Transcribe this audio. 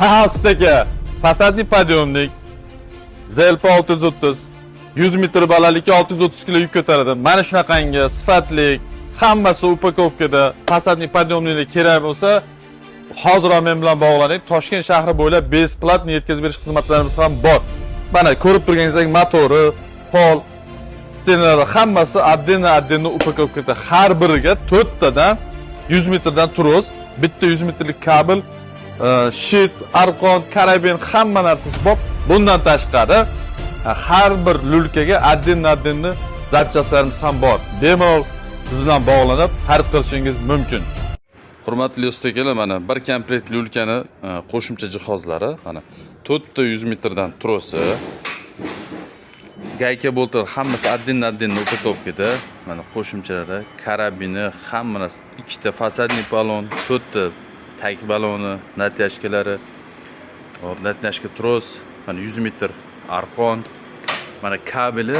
Aka, fasadli podyomnik, ZLP 630, 100 metr balandlikka 630 kg yuk ko'taradi. Mana shunaqangi sifatli, hammasi upakovkada fasadli podyomniklar kerak bo'lsa, hozir men bilan bog'laning. Toshkent shahri bo'ylab besplatni yetkazib berish xizmatlarimiz ham bor. Mana ko'rib turganingizdek motori, pol, stenalari hammasi отдельно upakovkada. Har biriga 4 tadan 100 metrdan tros, bitta 100 metrlik kabel, shit, arqon, karabin hamma narsasi bor. Bundan tashqari har bir lulkaga отдельно zapchastlarimiz ham bor. Bemalol siz bilan bog'lanib xarid qilishingiz mumkin. Hurmatli ustakalar, mana bir komplekt lulkani qo'shimcha jihozlari, mana 4 ta 100 metrdan trosi, gayka boltlar hammasi отдельно upakovkada. Mana qo'shimchalari, karabini, hamma narsa, 2 ta fasadniy balon, 4 ta tag baloni, natyashkalari, natyashka tros, mana 100 metr arqon, mana kabeli